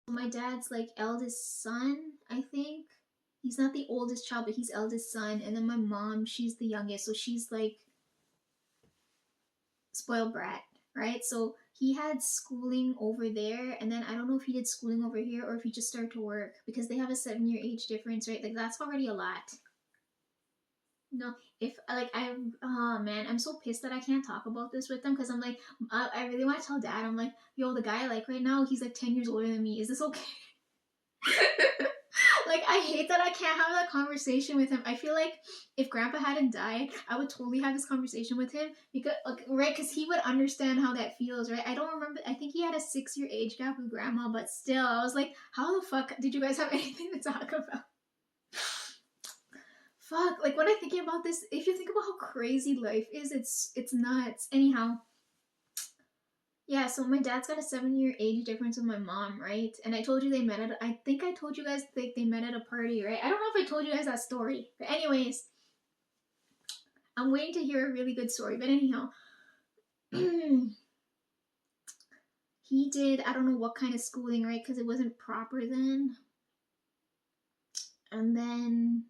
My dad's like eldest son, I think. He's not the oldest child, but he's eldest son. And then my mom, she's the youngest, so she's like spoiled brat, right? So he had schooling over there, and then I don't know if he did schooling over here or if he just started to work because they have a 7 year age difference, right? Like that's already a lot. No, if like I, oh man, I'm so pissed that I can't talk about this with them because I'm like, I really want to tell dad. I'm like, yo, the guy I like right now, he's like 10 years older than me. Is this okay? Like I hate that I can't have that conversation with him. I feel like if grandpa hadn't died, I would totally have this conversation with him because like, right, because he would understand how that feels, right? I don't remember, I think he had a 6 year age gap with grandma, but still I was like, how the fuck did you guys have anything to talk about? Fuck, like when I think about this, if you think about how crazy life is, it's nuts. Anyhow, yeah, so my dad's got a 7 year age difference with my mom, right? And I told you they met at, I think I told you guys they met at a party, right? I don't know if I told you guys that story. But anyways, I'm waiting to hear a really good story. But anyhow, he did, I don't know what kind of schooling, right? Because it wasn't proper then. And then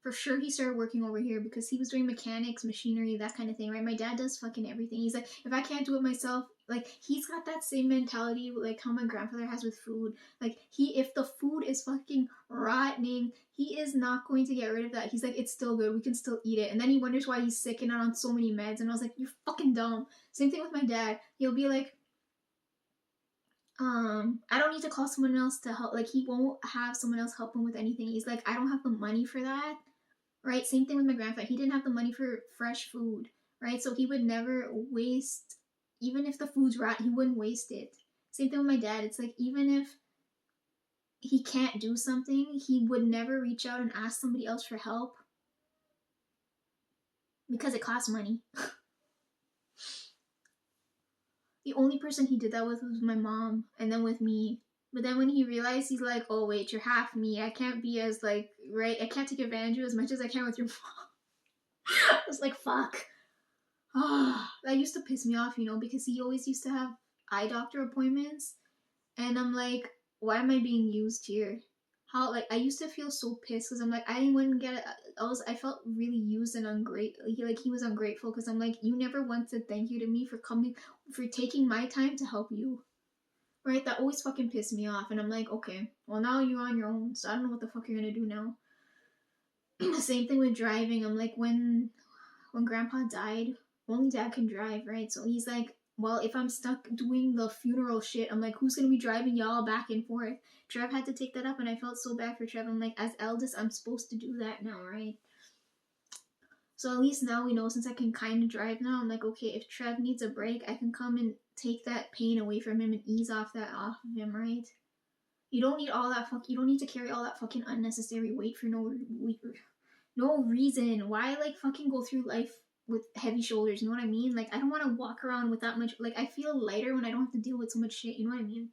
for sure he started working over here because he was doing mechanics, machinery, that kind of thing, right? My dad does fucking everything. He's like, if I can't do it myself, like he's got that same mentality like how my grandfather has with food. Like he, if the food is fucking rotting, he is not going to get rid of that. He's like, it's still good, we can still eat it. And then he wonders why he's sick and not on so many meds. And I was like, you're fucking dumb. Same thing with my dad. He'll be like, I don't need to call someone else to help. Like he won't have someone else help him with anything. He's like, I don't have the money for that, right? Same thing with my grandfather. He didn't have the money for fresh food, right? So he would never waste, even if the food's rot, he wouldn't waste it. Same thing with my dad. It's like, even if he can't do something, he would never reach out and ask somebody else for help because it costs money. The only person he did that with was my mom and then with me. But then when he realized, he's like, oh, wait, you're half me. I can't be as, like, right? I can't take advantage of you as much as I can with your mom. I was like, fuck. Ah, that used to piss me off, because he always used to have eye doctor appointments. And I'm like, why am I being used here? How, like, I used to feel so pissed because I'm like, I wouldn't get it. I felt really used and ungrateful. He was ungrateful because I'm like, you never once said thank you to me for coming, for taking my time to help you. Right? That always fucking pissed me off. And I'm like, okay, well, now you're on your own. So I don't know what the fuck you're gonna do now. Same thing with driving. I'm like, when grandpa died, only dad can drive, right? So he's like, well, if I'm stuck doing the funeral shit, I'm like, who's gonna be driving y'all back and forth? Trev had to take that up, and I felt so bad for Trev. I'm like, as eldest, I'm supposed to do that now, right? So at least now we know, since I can kind of drive now, I'm like, okay, if Trev needs a break, I can come and take that pain away from him and ease off of him, right? You don't need all that you don't need to carry all that fucking unnecessary weight for no reason. Why like fucking go through life with heavy shoulders? You know what I mean? Like I don't want to walk around with that much. Like I feel lighter when I don't have to deal with so much shit. You know what I mean?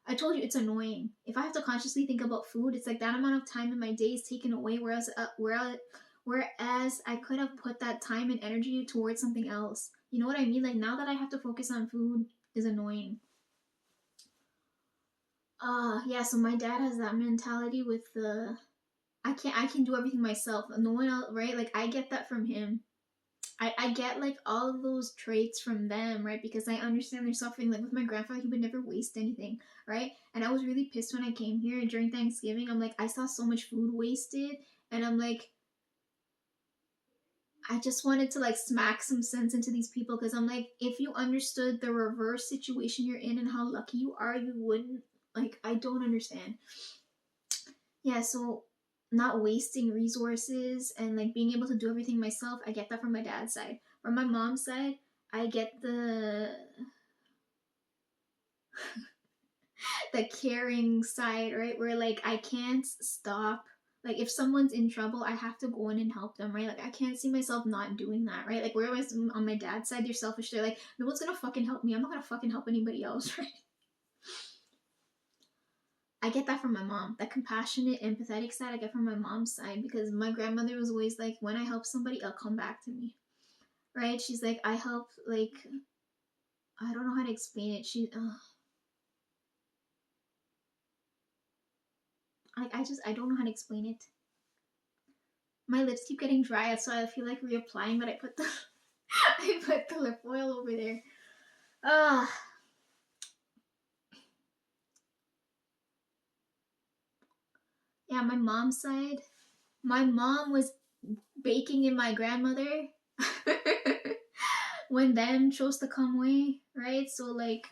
I told you it's annoying. If I have to consciously think about food, it's like that amount of time in my day is taken away. Whereas I could have put that time and energy towards something else. You know what I mean? Like now that I have to focus on food is annoying. Yeah. So my dad has that mentality with the I can do everything myself. No one else, right? Like I get that from him. I get like all of those traits from them, right? Because I understand their suffering. Like with my grandfather, he would never waste anything, right? And I was really pissed when I came here during Thanksgiving. I'm like, I saw so much food wasted, and I'm like, I just wanted to like smack some sense into these people because I'm like, if you understood the reverse situation you're in and how lucky you are, you wouldn't. Like, I don't understand. Yeah, so not wasting resources and like being able to do everything myself, I get that from my dad's side. From my mom's side, I get the caring side, right? Where like I can't stop. Like if someone's in trouble, I have to go in and help them, right? Like I can't see myself not doing that, right? Like whereas on my dad's side, they're selfish. They're like, no one's gonna fucking help me. I'm not gonna fucking help anybody else, right? I get that from my mom. That compassionate, empathetic side I get from my mom's side because my grandmother was always like, when I help somebody, it'll come back to me. Right? She's like, I help, like, I don't know how to explain it. I don't know how to explain it. My lips keep getting dry, so I feel like reapplying, but I put the I put the lip oil over there. Ah, yeah, my mom's side. My mom was baking in my grandmother when them chose to come away, right? So like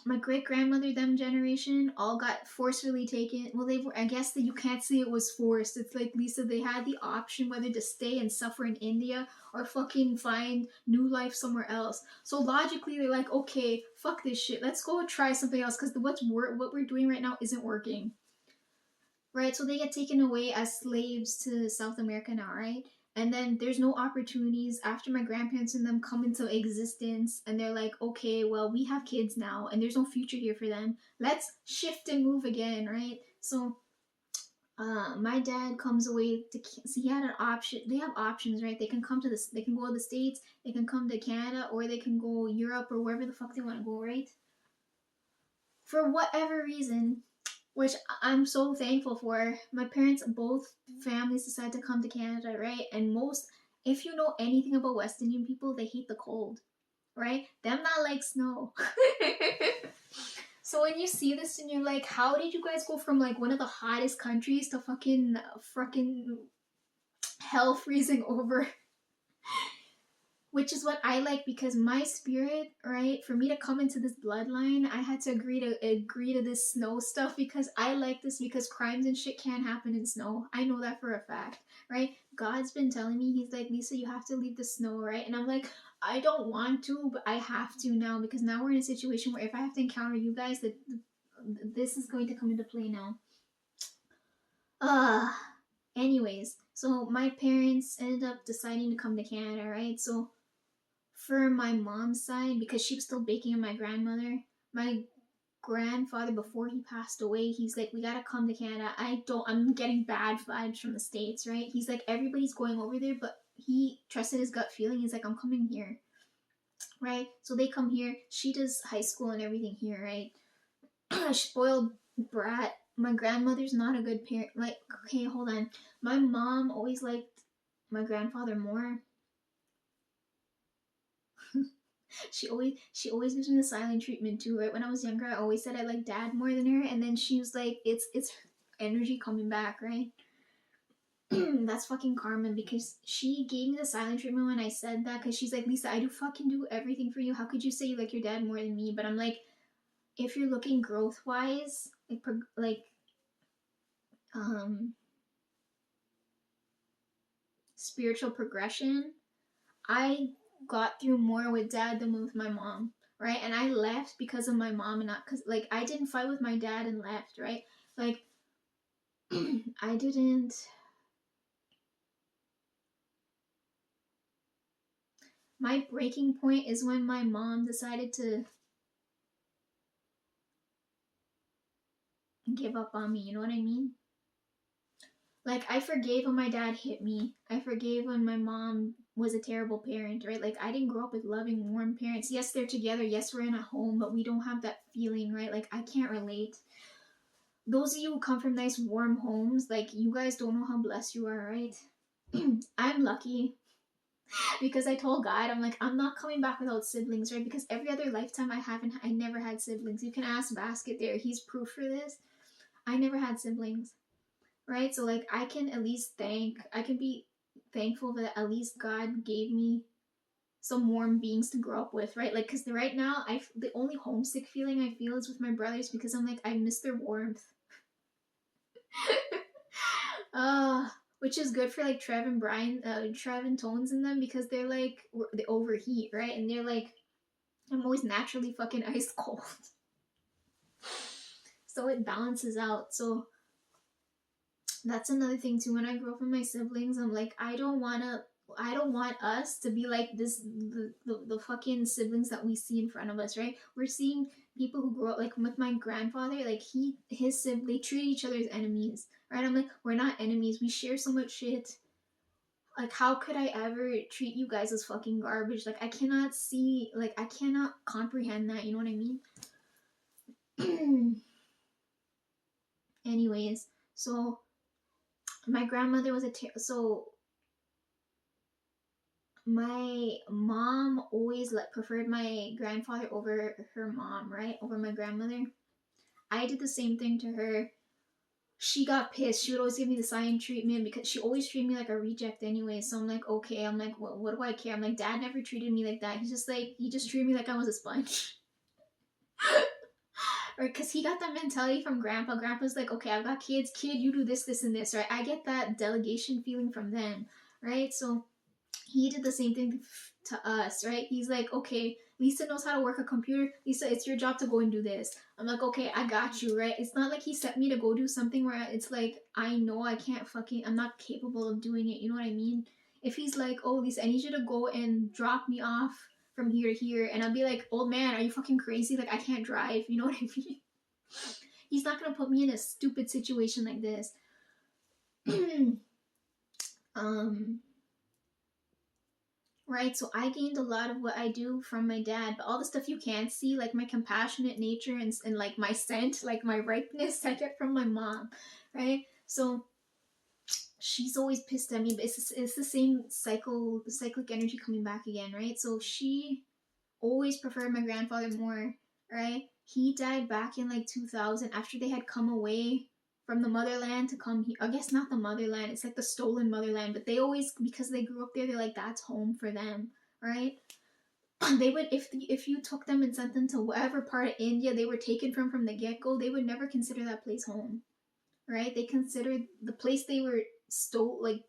my great grandmother, them generation, all got forcefully taken. Well, they were. I guess that you can't say it was forced. It's like Lisa. They had the option whether to stay and suffer in India or fucking find new life somewhere else. So logically, they're like, okay, fuck this shit. Let's go try something else because what we're doing right now isn't working. Right? So they get taken away as slaves to South America now, right? And then there's no opportunities after my grandparents and them come into existence, and they're like, okay, well, we have kids now, and there's no future here for them. Let's shift and move again, right? So my dad comes away to so he had an option. They have options, right? They can come to this. They can go to the States. They can come to Canada, or they can go Europe or wherever the fuck they want to go, right? For whatever reason, which I'm so thankful for. My parents, both families decided to come to Canada, right? And most, if you know anything about West Indian people, they hate the cold, right? Them not like snow. So when you see this and you're like, how did you guys go from like one of the hottest countries to fucking hell freezing over? Which is what I like because my spirit, right? For me to come into this bloodline, I had to agree to this snow stuff because I like this because crimes and shit can't happen in snow. I know that for a fact, right? God's been telling me, he's like, Lisa, you have to leave the snow, right? And I'm like, I don't want to, but I have to now because now we're in a situation where if I have to encounter you guys, that this is going to come into play now. Uh anyways, so my parents ended up deciding to come to Canada, right? So for my mom's side, because she was still baking in my grandmother, my grandfather, before he passed away, he's like, we gotta come to Canada. I'm getting bad vibes from the States, right? He's like, everybody's going over there, but he trusted his gut feeling. He's like, I'm coming here, right? So they come here. She does high school and everything here, right? Spoiled brat. My grandmother's not a good parent. Like, okay, hold on. My mom always liked my grandfather more. She always gives me the silent treatment too, right? When I was younger, I always said I like dad more than her, and then she was like, it's her energy coming back, right? That's fucking karma because she gave me the silent treatment when I said that because she's like, Lisa, I do fucking do everything for you. How could you say you like your dad more than me? But I'm like, if you're looking growth wise, like um spiritual progression, I got through more with dad than with my mom, right? And I left because of my mom and not because, like, I didn't fight with my dad and left, right? Like, I didn't. My breaking point is when my mom decided to give up on me, you know what I mean? Like, I forgave when my dad hit me. I forgave when my mom was a terrible parent, right? Like, I didn't grow up with loving, warm parents. Yes, they're together. Yes, we're in a home, but we don't have that feeling, right? Like, I can't relate. Those of you who come from nice, warm homes, like, you guys don't know how blessed you are, right? I'm lucky because I told God, I'm like, I'm not coming back without siblings, right? Because every other lifetime I never had siblings. You can ask Basket there. He's proof for this. I never had siblings. Right? So like I can at least I can be thankful that at least God gave me some warm beings to grow up with, right? Like cuz right now the only homesick feeling I feel is with my brothers because I'm like I miss their warmth. Which is good for like Trev and Brian, Trev and Tones in them because they're like they overheat, right? And they're like I'm always naturally fucking ice cold. So it balances out. So that's another thing too. When I grow up with my siblings, I'm like, I don't want us to be like this the fucking siblings that we see in front of us, right? We're seeing people who grow up like with my grandfather, like his sibling, they treat each other as enemies, right? I'm like, we're not enemies. We share so much shit. Like, how could I ever treat you guys as fucking garbage? Like, I cannot see, like, I cannot comprehend that. You know what I mean? anyways. So my grandmother was so my mom always preferred my grandfather over her mom, right? Over my grandmother. I did the same thing to her. She got pissed. She would always give me the silent treatment because she always treated me like a reject anyway. So I'm like, okay. I'm like, what do I care? I'm like, Dad never treated me like that. He just treated me like I was a sponge. Right? Because he got that mentality from Grandpa. Grandpa's like, okay, I've got kids. Kid, you do this, this, and this, right? I get that delegation feeling from them, right? So he did the same thing to us, right? He's like, okay, Lisa knows how to work a computer. Lisa, it's your job to go and do this. I'm like, okay, I got you, right? It's not like he sent me to go do something where it's like, I know I can't I'm not capable of doing it. You know what I mean? If he's like, oh, Lisa, I need you to go and drop me off from here to here, and I'll be like, old man, are you fucking crazy? Like, I can't drive. You know what I mean? He's not gonna put me in a stupid situation like this. um, right? So I gained a lot of what I do from my dad, but all the stuff you can't see, like my compassionate nature and like my scent, like my ripeness, I get from my mom, right? So she's always pissed at me, but it's the same cyclic energy coming back again, right? So she always preferred my grandfather more, right? He died back in like 2000 after they had come away from the motherland to come here. I guess not the motherland, it's like the stolen motherland, but they always, because they grew up there, they're like, that's home for them, right? They would, if you took them and sent them to whatever part of India they were taken from the get-go, they would never consider that place home, right? They considered the place they were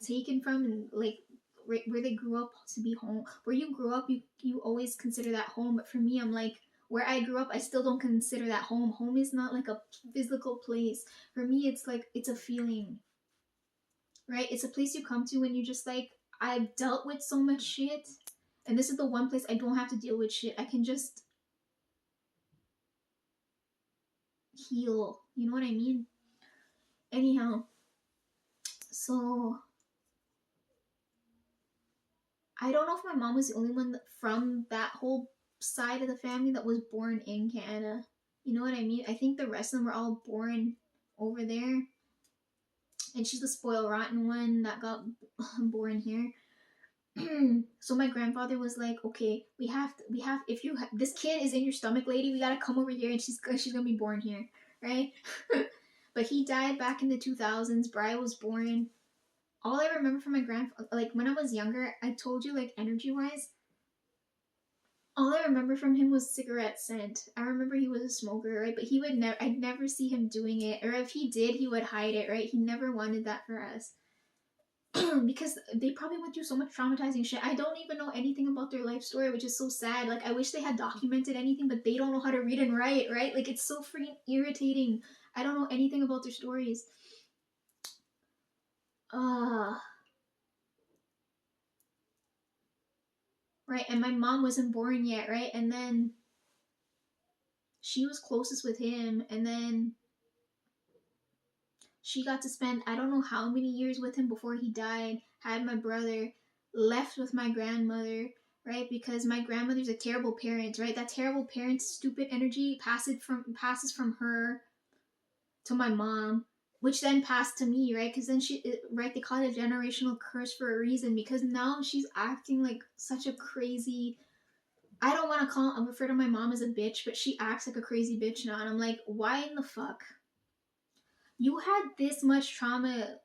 taken from, and like where they grew up to be home. Where you grew up, you always consider that home. But for me, I'm like, where I grew up, I still don't consider that home. Home is not like a physical place. For me, it's like, it's a feeling, right? It's a place you come to when you just like, I've dealt with so much shit, and this is the one place I don't have to deal with shit. I can just heal. You know what I mean? Anyhow, so I don't know if my mom was the only one from that whole side of the family that was born in Canada. You know what I mean? I think the rest of them were all born over there. And she's the spoiled rotten one that got born here. So my grandfather was like, okay, if this kid is in your stomach, lady, we gotta come over here, and she's gonna be born here, right? But he died back in the 2000s. Brian was born. All I remember from my grandfather, like when I was younger, I told you, like energy wise, all I remember from him was cigarette scent. I remember he was a smoker, right? But he would never, I'd never see him doing it. Or if he did, he would hide it, right? He never wanted that for us. Because they probably went through so much traumatizing shit. I don't even know anything about their life story, which is so sad. Like, I wish they had documented anything, but they don't know how to read and write, right? Like, it's so freaking irritating. I don't know anything about their stories. Right? And my mom wasn't born yet, right? And then she was closest with him, and then she got to spend I don't know how many years with him before he died, had my brother, left with my grandmother, right? Because my grandmother's a terrible parent, right? That terrible parent stupid energy passes from her to my mom, which then passed to me, right? Because then right, they call it a generational curse for a reason, because now she's acting like such a crazy, I don't want to refer to my mom as a bitch, but she acts like a crazy bitch now, and I'm like, why in the fuck? You had this much trauma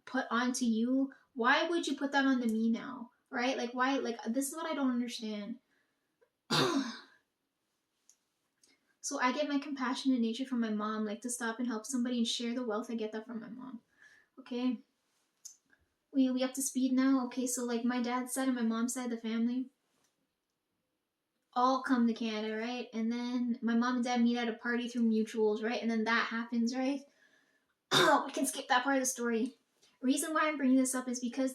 put onto you. Why would you put that onto me now? Right? Like, why? Like, this is what I don't understand. So I get my compassionate nature from my mom, like to stop and help somebody and share the wealth. I get that from my mom. Okay. We up to speed now? Okay, so like my dad's side and my mom's side of the family all come to Canada, right? And then my mom and dad meet at a party through mutuals, right? And then that happens, right? We can skip that part of the story. Reason why I'm bringing this up is because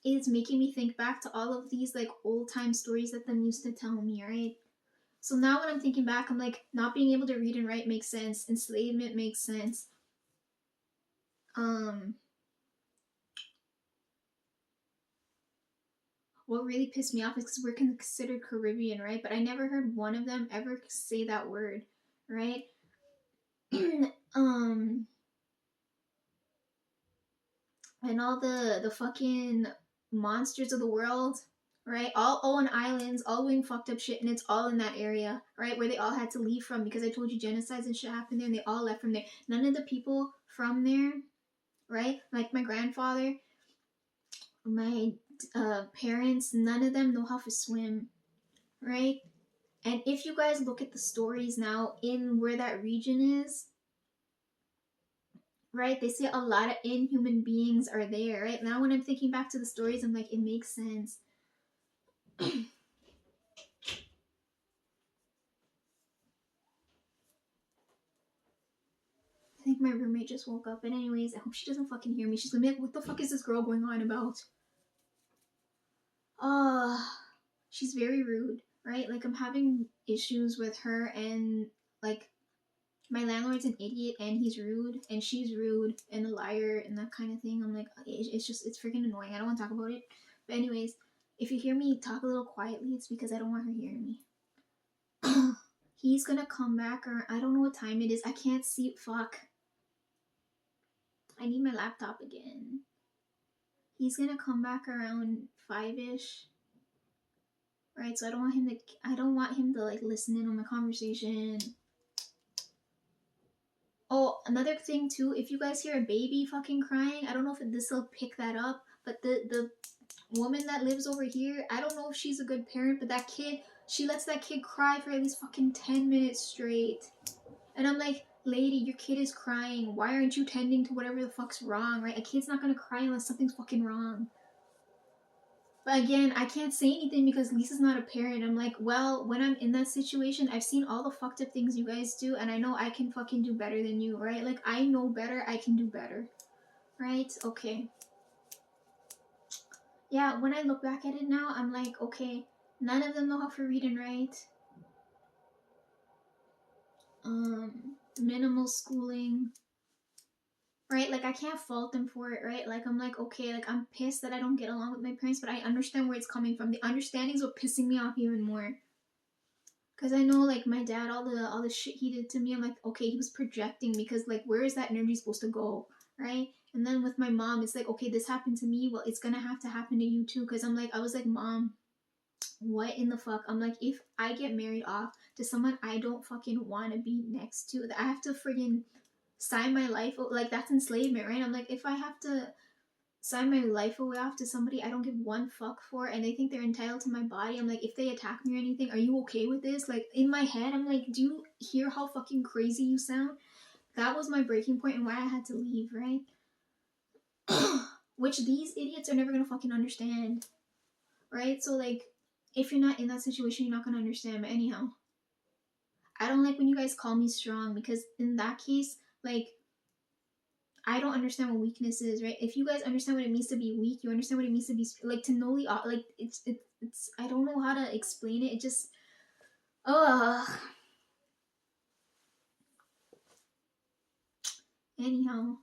it's making me think back to all of these like old time stories that them used to tell me, right? So now when I'm thinking back, I'm like, not being able to read and write makes sense. Enslavement makes sense. What really pissed me off is because we're considered Caribbean, right? But I never heard one of them ever say that word, right? and all the fucking monsters of the world, right? All on islands, all doing fucked up shit, and it's all in that area, right? Where they all had to leave from because I told you genocides and shit happened there, and they all left from there. None of the people from there, right? Like my grandfather, my parents, none of them know how to swim, right? And if you guys look at the stories now in where that region is, right, they say a lot of inhuman beings are there, right? Now when I'm thinking back to the stories, I'm like, it makes sense. I think my roommate just woke up. But anyways, I hope she doesn't fucking hear me. She's gonna be like, what the fuck is this girl going on about? Uh, she's very rude, right? Like I'm having issues with her, and like my landlord's an idiot and he's rude and she's rude and a liar and that kind of thing. I'm like, it's freaking annoying. I don't want to talk about it. But anyways, if you hear me talk a little quietly, it's because I don't want her hearing me. He's gonna come back, or I don't know what time it is. I can't see. Fuck. I need my laptop again. He's gonna come back around 5-ish. Right, so I don't want him to like listen in on my conversation. Oh, another thing too, if you guys hear a baby fucking crying, I don't know if this will pick that up, but the woman that lives over here, I don't know if she's a good parent, but that kid, she lets that kid cry for at least fucking 10 minutes straight. And I'm like, lady, your kid is crying. Why aren't you tending to whatever the fuck's wrong, right? A kid's not gonna cry unless something's fucking wrong. But again, I can't say anything because Lisa's not a parent. I'm like, well, when I'm in that situation, I've seen all the fucked up things you guys do, and I know I can fucking do better than you, right? Like, I know better, I can do better. Right? Okay. Yeah, when I look back at it now, I'm like, okay, none of them know how to read and write. Minimal schooling. Right? Like, I can't fault them for it, right? Like, I'm like, okay, like, I'm pissed that I don't get along with my parents, but I understand where it's coming from. The understanding's what pissing me off even more. Because I know, like, my dad, all the shit he did to me, I'm like, okay, he was projecting because, like, where is that energy supposed to go, right? And then with my mom, it's like, okay, this happened to me, well, it's gonna have to happen to you too. Because I was like, Mom, what in the fuck? I'm like, if I get married off to someone I don't fucking want to be next to, I have to friggin' sign my life, like, that's enslavement, right? I'm like, if I have to sign my life away off to somebody I don't give one fuck for, and they think they're entitled to my body, I'm like, if they attack me or anything, are you okay with this? Like, in my head, I'm like, do you hear how fucking crazy you sound? That was my breaking point and why I had to leave, right? Which these idiots are never gonna fucking understand, right? So, like, if you're not in that situation, you're not gonna understand. But anyhow, I don't like when you guys call me strong, because in that case, like, I don't understand what weakness is, right? If you guys understand what it means to be weak, you understand what it means to be like, to know the like, it's I don't know how to explain it. It just, ugh. Anyhow,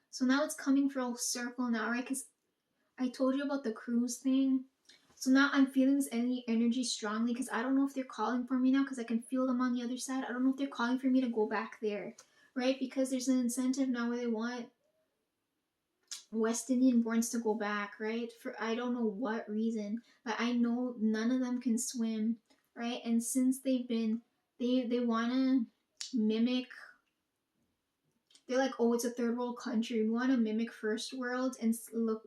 so now it's coming full circle now, right? Because I told you about the cruise thing. So now I'm feeling this energy strongly, because I don't know if they're calling for me now, because I can feel them on the other side. I don't know if they're calling for me to go back there, right? Because there's an incentive now where they want West Indian borns to go back, right? For I don't know what reason, but I know none of them can swim, right? And since they want to mimic, they're like, oh, it's a third world country. We want to mimic first world and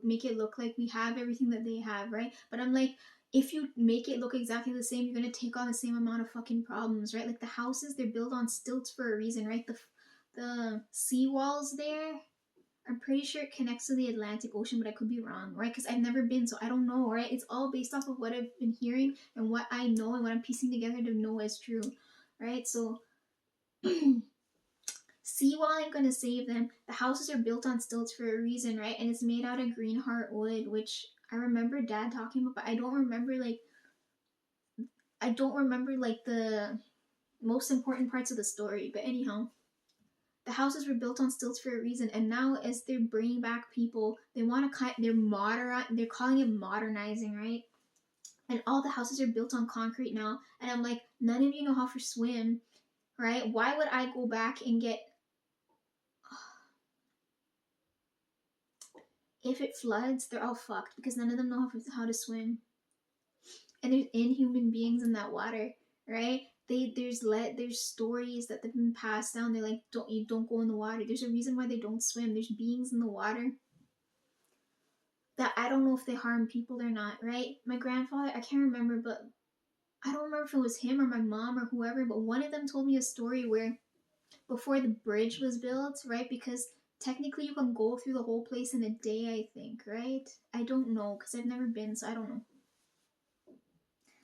make it look like we have everything that they have, right? But I'm like, if you make it look exactly the same, you're gonna take on the same amount of fucking problems, right? Like, the houses, they're built on stilts for a reason, right? The seawalls there, I'm pretty sure it connects to the Atlantic Ocean, but I could be wrong, right? Because I've never been, so I don't know, right? It's all based off of what I've been hearing and what I know and what I'm piecing together to know is true, right? So, seawall ain't gonna save them. The houses are built on stilts for a reason, right? And it's made out of green heart wood, which I remember Dad talking about, but I don't remember, like, the most important parts of the story. But anyhow, the houses were built on stilts for a reason, and now as they're bringing back people, they want to they're calling it modernizing, right? And all the houses are built on concrete now, and I'm like, none of you know how to swim, right? Why would I go back and get if it floods, they're all fucked because none of them know how to swim. And there's inhuman beings in that water, right? There's stories that have been passed down. They're like, don't go in the water. There's a reason why they don't swim. There's beings in the water that I don't know if they harm people or not, right? My grandfather, I can't remember, but I don't remember if it was him or my mom or whoever, but one of them told me a story where before the bridge was built, right? Because technically you can go through the whole place in a day, I think, right? I don't know because I've never been, so I don't know.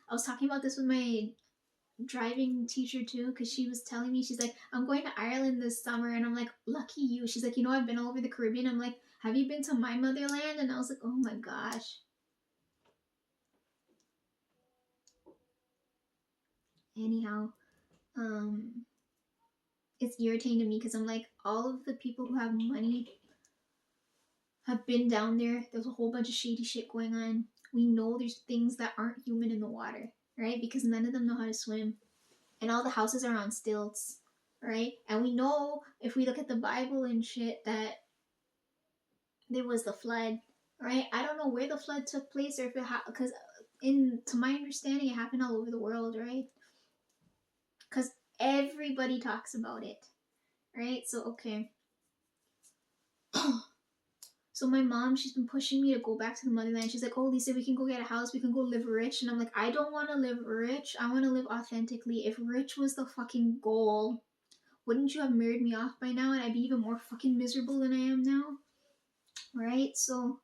I was talking about this with my driving teacher too because she was telling me, she's like, I'm going to Ireland this summer, and I'm like, lucky you. She's like, I've been all over the Caribbean. I'm like, have you been to my motherland? And I was like, oh my gosh. Anyhow, it's irritating to me because I'm like, all of the people who have money have been down there. There's a whole bunch of shady shit going on. We know there's things that aren't human in the water, right? Because none of them know how to swim. And all the houses are on stilts, right? And we know if we look at the Bible and shit that there was the flood, right? I don't know where the flood took place or if it because to my understanding, it happened all over the world, right? Because everybody talks about it, right? So okay. So my mom, she's been pushing me to go back to the motherland. She's like, oh, Lisa, we can go get a house. We can go live rich. And I'm like, I don't want to live rich. I want to live authentically. If rich was the fucking goal, wouldn't you have married me off by now and I'd be even more fucking miserable than I am now? Right? So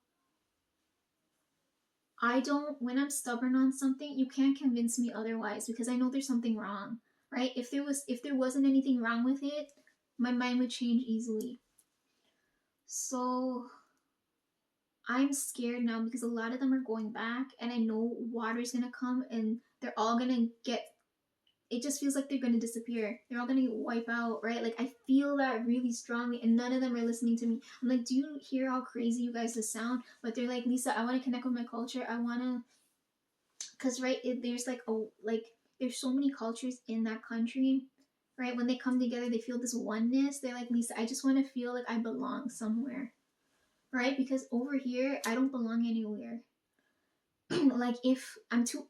when I'm stubborn on something, you can't convince me otherwise because I know there's something wrong. Right? If there wasn't anything wrong with it, my mind would change easily. So I'm scared now because a lot of them are going back and I know water's gonna come and they're all gonna get, it just feels like they're gonna disappear. They're all gonna wipe out, right? Like I feel that really strongly and none of them are listening to me. I'm like, do you hear how crazy you guys sound? But they're like, Lisa, I wanna connect with my culture. I wanna, cause right, there's there's so many cultures in that country, right? When they come together, they feel this oneness. They're like, Lisa, I just wanna feel like I belong somewhere. Right? Because over here, I don't belong anywhere. Like if I'm too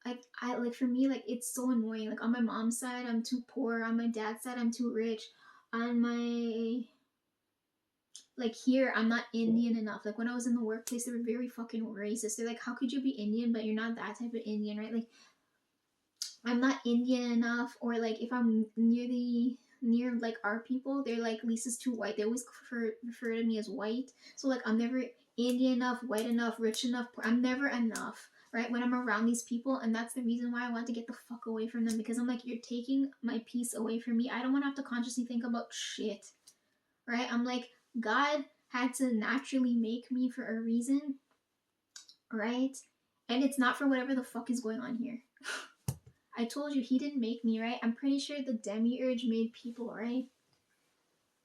like I like for me like it's so annoying. Like on my mom's side, I'm too poor. On my dad's side, I'm too rich. On my like here, I'm not Indian enough. Like when I was in the workplace, they were very fucking racist. They're like, how could you be Indian but you're not that type of Indian, right? Like I'm not Indian enough, or like if I'm near like our people, they're like Lisa's too white. They always refer to me as white. So like I'm never Indian enough, white enough, rich enough. I'm never enough, right? When I'm around these people, and that's the reason why I want to get the fuck away from them because I'm like, you're taking my peace away from me. I don't want to have to consciously think about shit, right? I'm like, God had to naturally make me for a reason, right? And it's not for whatever the fuck is going on here. I told you he didn't make me, right? I'm pretty sure the demiurge made people, right?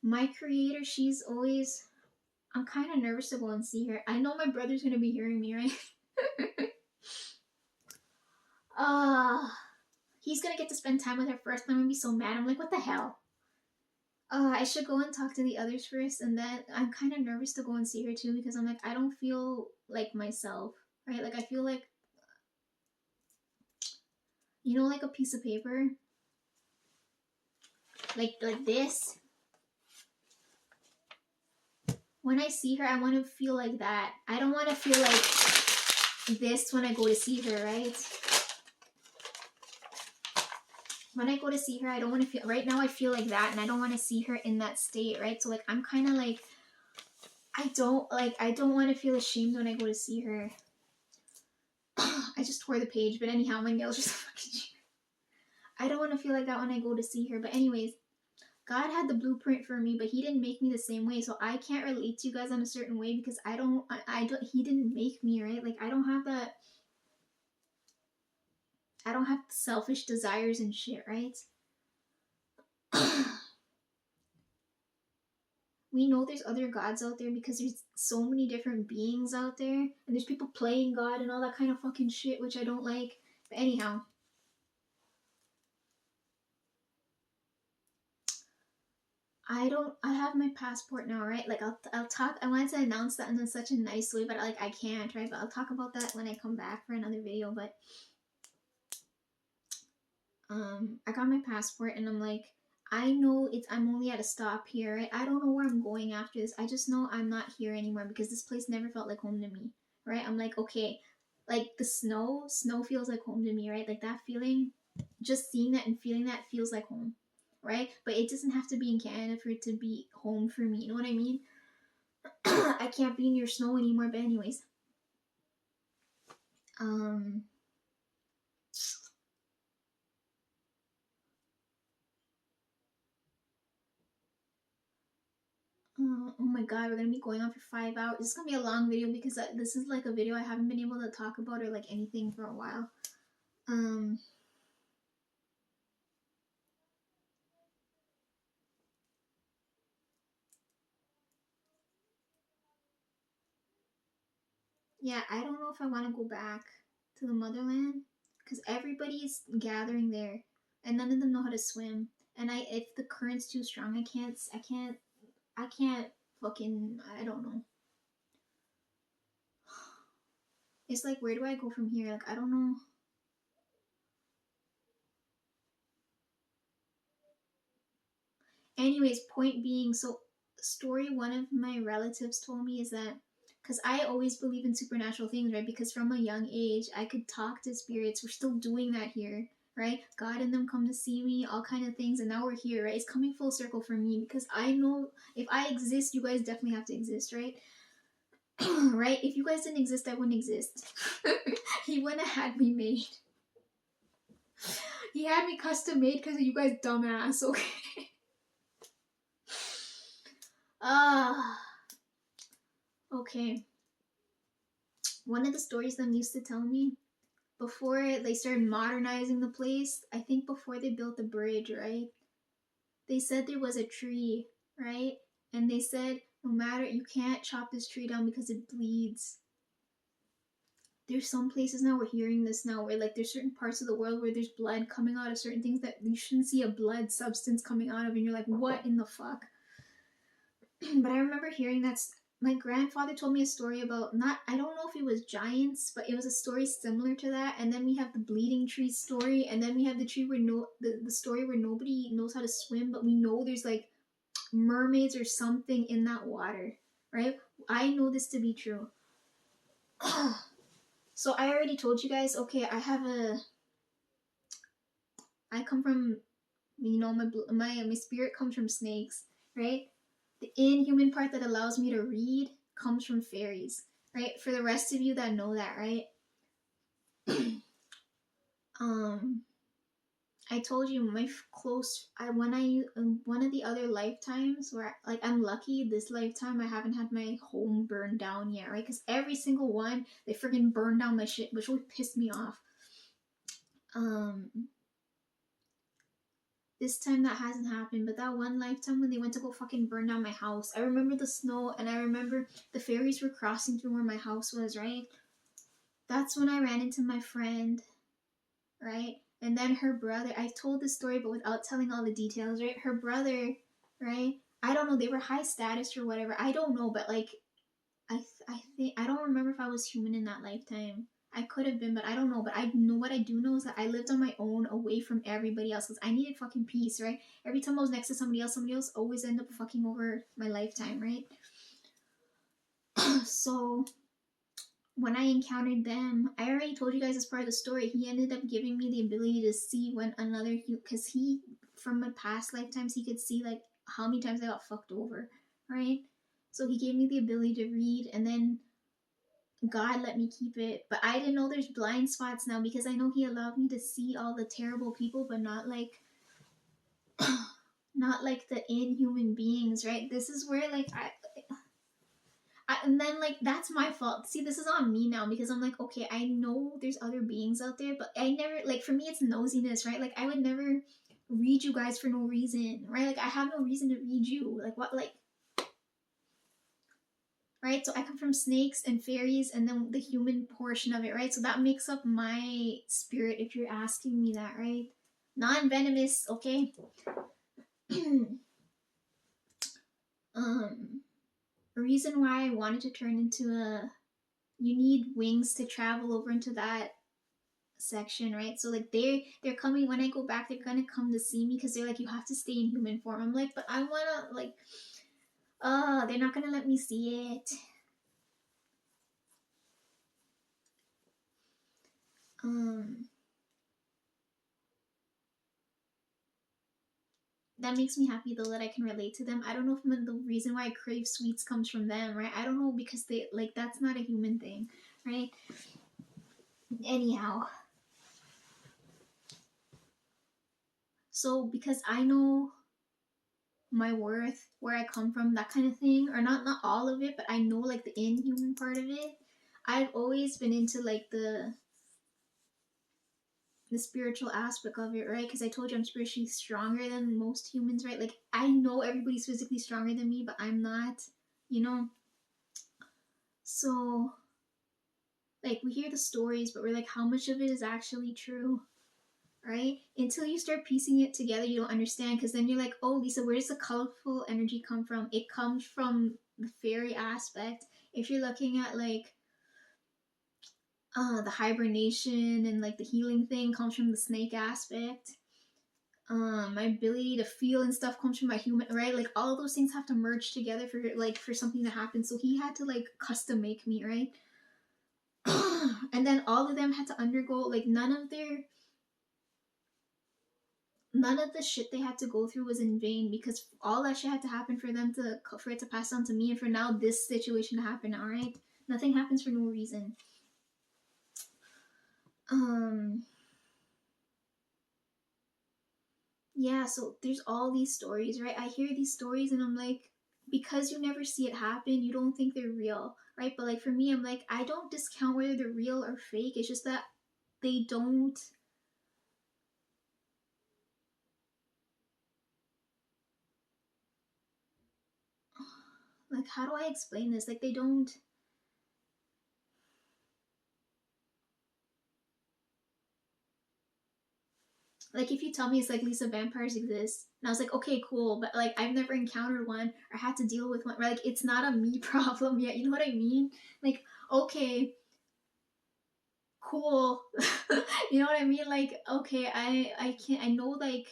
My creator, she's always. I'm kind of nervous to go and see her. I know my brother's gonna be hearing me, right? He's gonna get to spend time with her first. I'm gonna be so mad. I'm like, what the hell? I should go and talk to the others first, and then I'm kind of nervous to go and see her too because I'm like, I don't feel like myself, right? Like I feel like, like a piece of paper, like this. When I see her, I want to feel like that. I don't want to feel like this when I go to see her, right? When I go to see her, I don't want to feel, right now I feel like that, and I don't want to see her in that state, right? So like, I'm kind of like, I don't want to feel ashamed when I go to see her. I just tore the page, but anyhow, my nails just fucking. I don't want to feel like that when I go to see her, but anyways, God had the blueprint for me, but he didn't make me the same way. So I can't relate to you guys in a certain way because I don't, he didn't make me, right? Like I don't have selfish desires and shit, right? We know there's other gods out there because there's so many different beings out there. And there's people playing God and all that kind of fucking shit, which I don't like. But anyhow. I have my passport now, right? Like I'll talk. I wanted to announce that in such a nice way, but like I can't, right? But I'll talk about that when I come back for another video. But I got my passport, and I'm like, I know I'm only at a stop here, right? I don't know where I'm going after this. I just know I'm not here anymore because this place never felt like home to me, right? I'm like, okay, like the snow feels like home to me, right? Like that feeling, just seeing that and feeling that feels like home, right? But it doesn't have to be in Canada for it to be home for me. You know what I mean? I can't be near snow anymore. But anyways, um, oh my god, we're gonna be going on for 5 hours. This is gonna be a long video because this is like a video I haven't been able to talk about or like anything for a while. Um, yeah, I don't know if I want to go back to the motherland because everybody's gathering there, and none of them know how to swim. And if the current's too strong, I can't fucking, I don't know. It's like, where do I go from here? Like, I don't know. Anyways, point being, so story one of my relatives told me is that because I always believe in supernatural things, right? Because from a young age, I could talk to spirits. We're still doing that here, right? God and them come to see me, all kind of things, and now we're here, right? It's coming full circle for me because I know if I exist, you guys definitely have to exist, right? Right? If you guys didn't exist, I wouldn't exist. He wouldn't have had me made. He had me custom made because of you guys dumbass, okay? Ah, okay. One of the stories them used to tell me before they started modernizing the place, I think before they built the bridge, right? They said there was a tree, right? And they said, no matter, you can't chop this tree down because it bleeds. There's some places now, we're hearing this now, where like there's certain parts of the world where there's blood coming out of certain things that you shouldn't see a blood substance coming out of, and you're like, what in the fuck? But I remember hearing that my grandfather told me a story about, not, I don't know if it was giants, but it was a story similar to that. And then we have the bleeding tree story, and then we have the tree where the story where nobody knows how to swim, but we know there's like mermaids or something in that water, right? I know this to be true. So I already told you guys, okay, I come from, you know, my spirit comes from snakes, right? The inhuman part that allows me to read comes from fairies, right? For the rest of you that know that, right? I told you my close. One of the other lifetimes where like I'm lucky this lifetime I haven't had my home burned down yet, right? Because every single one they freaking burned down my shit, which really pissed me off. This time that hasn't happened, but that one lifetime when they went to go fucking burn down my house, I remember the snow and I remember the fairies were crossing through where my house was, right? That's when I ran into my friend, right? And then her brother, I told the story but without telling all the details, right? Her brother, right? I don't know, they were high status or whatever. I don't know, but like I think I don't remember if I was human in that lifetime. I could have been, but I don't know. But I know what I do know is that I lived on my own, away from everybody else, because I needed fucking peace, right? Every time I was next to somebody else always ended up fucking over my lifetime, right? So when I encountered them, I already told you guys as part of the story. He ended up giving me the ability to see when another, because he from my past lifetimes he could see like how many times I got fucked over, right? So he gave me the ability to read, and then God let me keep it. But I didn't know there's blind spots now because I know He allowed me to see all the terrible people, but not like not like the inhuman beings, right? This is where like and then like that's my fault. See, this is on me now because I'm like, okay, I know there's other beings out there, but I never, like, for me it's nosiness, right? Like I would never read you guys for no reason, right? Like I have no reason to read you. Like what, like, right? So I come from snakes and fairies and then the human portion of it, right? So that makes up my spirit if you're asking me that, right? Non-venomous, okay? um reason why I wanted to turn into a, you need wings to travel over into that section, right? So like they're coming when I go back, they're gonna come to see me because they're like, you have to stay in human form. I'm like, but I wanna like, they're not gonna let me see it. Um, that makes me happy though that I can relate to them. I don't know if the reason why I crave sweets comes from them, right? I don't know because they like that's not a human thing, right? Anyhow, so because I know my worth, where I come from, that kind of thing, or not all of it, but I know like the inhuman part of it. I've always been into like the spiritual aspect of it, right? Because I told you I'm spiritually stronger than most humans, right? Like I know everybody's physically stronger than me, but I'm not, you know. So like we hear the stories, but we're like, how much of it is actually true? Right? Until you start piecing it together, you don't understand because then you're like, oh, Lisa, where does the colorful energy come from? It comes from the fairy aspect. If you're looking at like the hibernation and like the healing thing comes from the snake aspect. My ability to feel and stuff comes from my human, right? Like all of those things have to merge together for something to happen. So he had to like custom make me, right? And then all of them had to undergo like none of the shit they had to go through was in vain because all that shit had to happen for them to for it to pass on to me and for now this situation to happen. All right, nothing happens for no reason. Um, yeah. So there's all these stories, right? I hear these stories and I'm like, because you never see it happen, you don't think they're real, right? But like for me, I'm like, I don't discount whether they're real or fake. It's just that they don't. Like, how do I explain this? Like, they don't. Like if you tell me it's like Lisa, vampires exist, and I was like, okay, cool, but like I've never encountered one or had to deal with one. Right? Like it's not a me problem yet. You know what I mean? Like okay, cool. You know what I mean? Like okay, I can't. I know like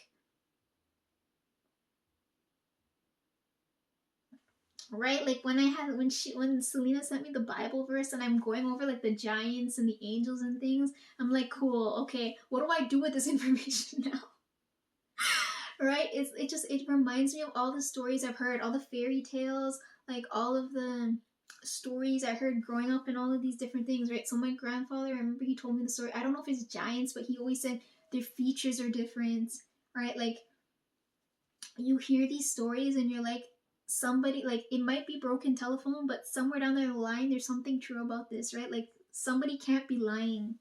right like when Selena sent me the Bible verse and I'm going over like the giants and the angels and things. I'm like cool. Okay, what do I do with this information now? Right? It reminds me of all the stories I've heard, all the fairy tales, like all of the stories I heard growing up and all of these different things, right? So my grandfather, I remember he told me the story. I don't know if it's giants, but he always said their features are different, right? Like you hear these stories and you're like somebody like it might be broken telephone, but somewhere down the line there's something true about this, right? Like somebody can't be lying.